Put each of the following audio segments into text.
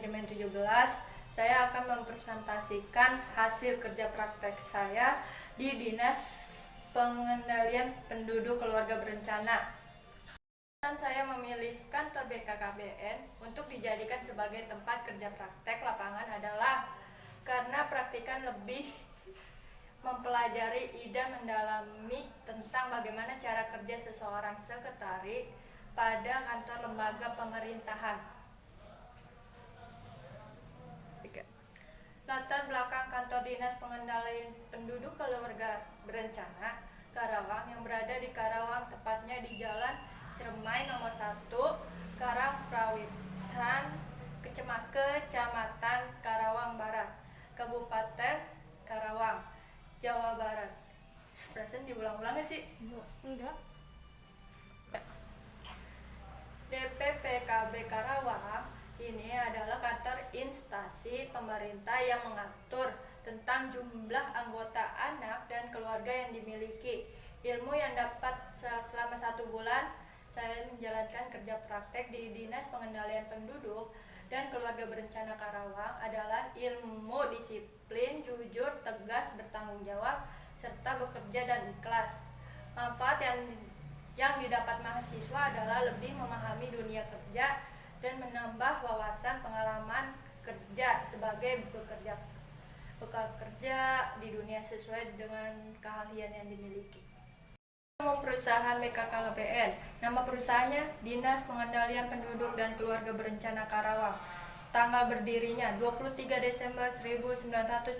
Manajemen 17, saya akan mempresentasikan hasil kerja praktek saya di Dinas Pengendalian Penduduk Keluarga Berencana. Saya memilih kantor BKKBN untuk dijadikan sebagai tempat kerja praktek lapangan adalah karena praktikan lebih mempelajari dan mendalami tentang bagaimana cara kerja seseorang sekretaris pada kantor lembaga pemerintahan. Latar belakang kantor Dinas Pengendalian Penduduk Keluarga Berencana Karawang yang berada di Karawang, tepatnya di Jalan Ciremai nomor 1, Karangprawitan, Kecamatan Karawang Barat, Kabupaten Karawang, Jawa Barat. Perasaan diulang-ulang sih? Enggak. DPPKB Karawang ini adalah kantor instansi pemerintah yang mengatur tentang jumlah anggota anak dan keluarga yang dimiliki. Ilmu yang dapat selama 1 bulan saya menjalankan kerja praktek di Dinas Pengendalian Penduduk dan Keluarga Berencana Karawang adalah ilmu disiplin, jujur, tegas, bertanggung jawab, serta bekerja dan ikhlas. Manfaat yang didapat mahasiswa adalah lebih memahami dunia kerja dan menambah wawasan pengalaman kerja sebagai bekal kerja di dunia sesuai dengan keahlian yang dimiliki. Nama perusahaan BKKBN, nama perusahaannya Dinas Pengendalian Penduduk dan Keluarga Berencana Karawang. Tanggal berdirinya 23 Desember 1957.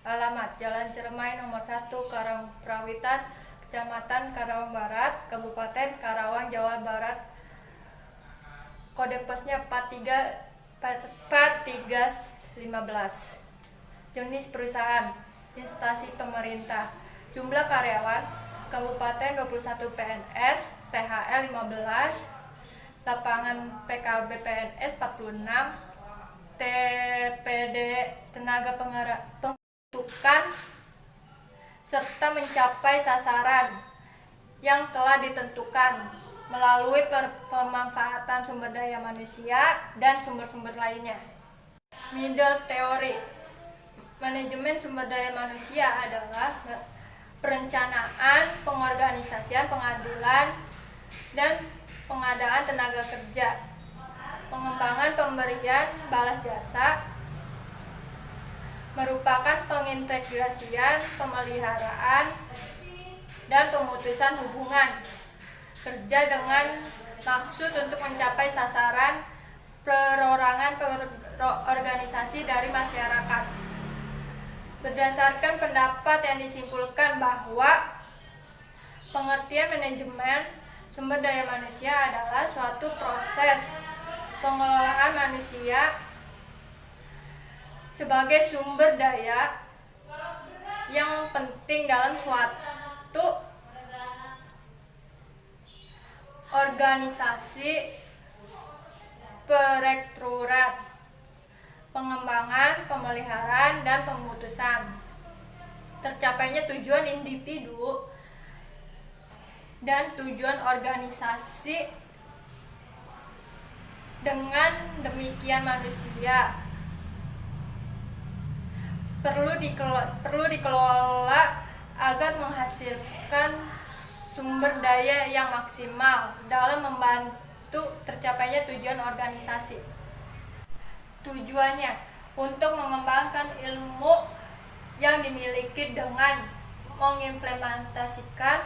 Alamat Jalan Ciremai nomor 1, Karangprawitan, Kecamatan Karawang Barat, Kabupaten Karawang, Jawa Barat. Kode posnya 4315. Jenis perusahaan instansi pemerintah. Jumlah karyawan Kabupaten 21 PNS, THL 15, lapangan PKB PNS 46, TPD tenaga pembentukan, serta mencapai sasaran yang telah ditentukan melalui pemanfaatan sumber daya manusia dan sumber-sumber lainnya. Middle teori manajemen sumber daya manusia adalah perencanaan, pengorganisasian, pengadulan, dan pengadaan tenaga kerja, pengembangan pemberian balas jasa, merupakan pengintegrasian, pemeliharaan, dan pemutusan hubungan kerja dengan maksud untuk mencapai sasaran perorangan organisasi dari masyarakat. Berdasarkan pendapat yang disimpulkan bahwa pengertian manajemen sumber daya manusia adalah suatu proses pengelolaan manusia sebagai sumber daya yang penting dalam suatu organisasi, perekrutan, pengembangan, pemeliharaan, dan pemutusan. Tercapainya tujuan individu dan tujuan organisasi. Dengan demikian manusia perlu dikelola agar menghasilkan sumber daya yang maksimal dalam membantu tercapainya tujuan organisasi. Tujuannya untuk mengembangkan ilmu yang dimiliki dengan mengimplementasikan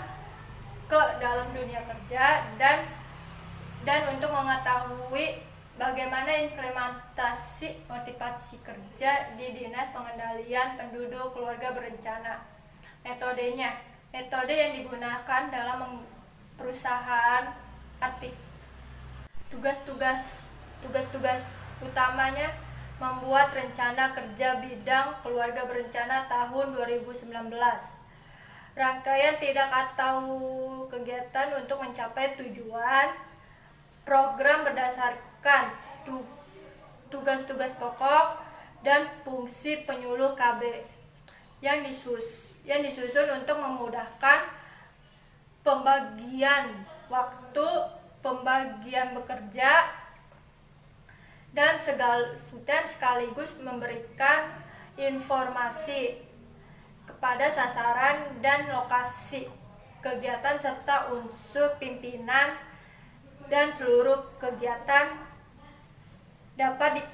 ke dalam dunia kerja dan untuk mengetahui bagaimana implementasi motivasi kerja di Dinas Pengendalian Penduduk Keluarga Berencana. Metode yang digunakan dalam perusahaan tugas-tugas utamanya membuat rencana kerja bidang keluarga berencana tahun 2019. Rangkaian tindak atau kegiatan untuk mencapai tujuan program berdasarkan tugas-tugas pokok dan fungsi penyuluh KB yang disusun untuk memudahkan pembagian waktu, pembagian bekerja, dan sekaligus memberikan informasi kepada sasaran dan lokasi kegiatan serta unsur pimpinan, dan seluruh kegiatan dapat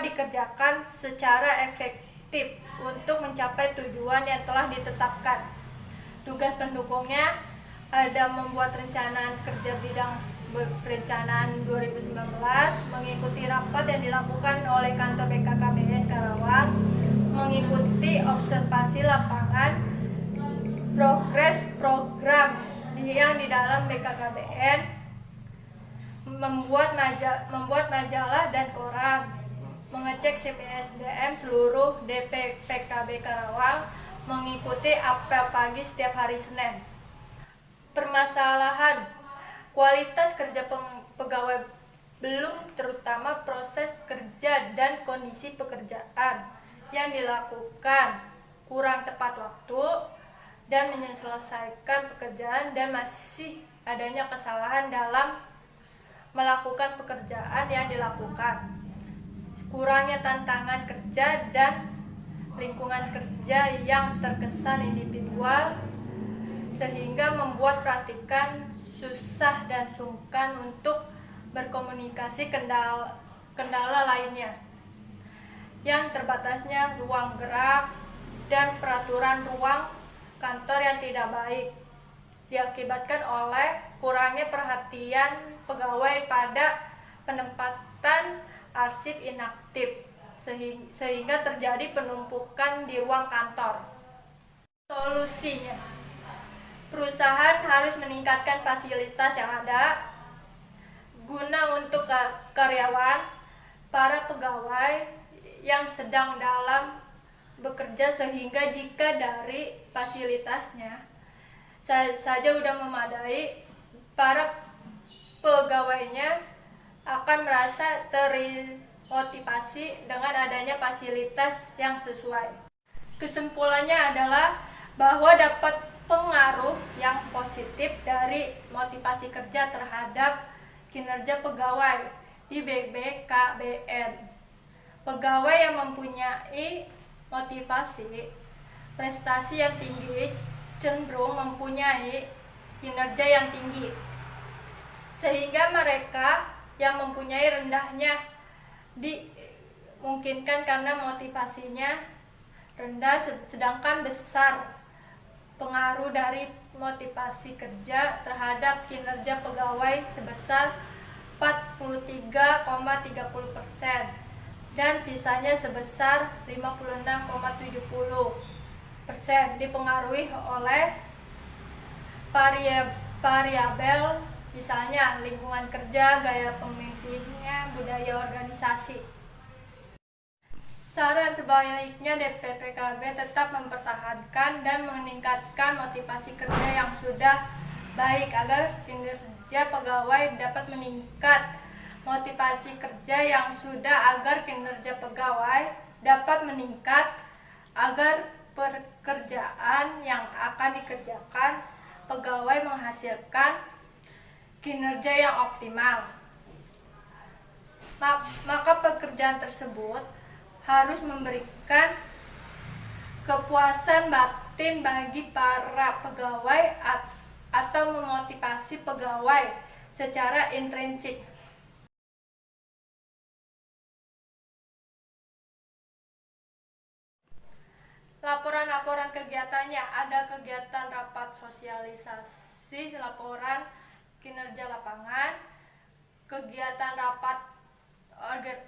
dikerjakan secara efektif untuk mencapai tujuan yang telah ditetapkan. Tugas pendukungnya ada membuat rencana kerja bidang perencanaan 2019, mengikuti rapat yang dilakukan oleh kantor BKKBN Karawang, mengikuti observasi lapangan, progres program yang di dalam BKKBN, membuat majalah dan koran, mengecek CPSDM seluruh DPPKB Karawang, mengikuti apel pagi setiap hari Senin. Permasalahan kualitas kerja pegawai belum, terutama proses kerja dan kondisi pekerjaan yang dilakukan kurang tepat waktu dan menyelesaikan pekerjaan, dan masih adanya kesalahan dalam melakukan pekerjaan yang dilakukan. Kurangnya tantangan kerja dan lingkungan kerja yang terkesan individual sehingga membuat praktikan susah dan sungkan untuk berkomunikasi. Kendala lainnya yang terbatasnya ruang gerak dan peraturan ruang kantor yang tidak baik diakibatkan oleh kurangnya perhatian pegawai pada penempatan arsip inaktif sehingga terjadi penumpukan di ruang kantor. Solusinya, perusahaan harus meningkatkan fasilitas yang ada guna untuk karyawan, para pegawai yang sedang dalam bekerja, sehingga jika dari fasilitasnya saja sudah memadai, para pegawainya akan merasa termotivasi dengan adanya fasilitas yang sesuai. Kesimpulannya adalah bahwa dapat pengaruh yang positif dari motivasi kerja terhadap kinerja pegawai di BKKBN. Pegawai yang mempunyai motivasi prestasi yang tinggi cenderung mempunyai kinerja yang tinggi, sehingga mereka yang mempunyai rendahnya dimungkinkan karena motivasinya rendah, sedangkan besar pengaruh dari motivasi kerja terhadap kinerja pegawai sebesar 43,30% dan sisanya sebesar 56,70% dipengaruhi oleh variabel, misalnya lingkungan kerja, gaya pemimpinnya, budaya organisasi. Saran sebaliknya, DPPKB tetap mempertahankan dan meningkatkan motivasi kerja yang sudah baik agar kinerja pegawai dapat meningkat. Motivasi kerja yang sudah agar kinerja pegawai dapat meningkat agar pekerjaan yang akan dikerjakan pegawai menghasilkan kinerja yang optimal. Maka pekerjaan tersebut harus memberikan kepuasan batin bagi para pegawai atau memotivasi pegawai secara intrinsik. Laporan-laporan kegiatannya ada kegiatan rapat sosialisasi, laporan kinerja lapangan, kegiatan rapat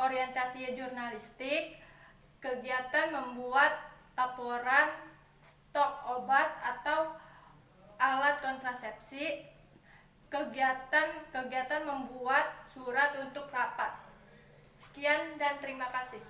orientasi jurnalistik, kegiatan membuat laporan stok obat atau alat kontrasepsi, kegiatan membuat surat untuk rapat. Sekian dan terima kasih.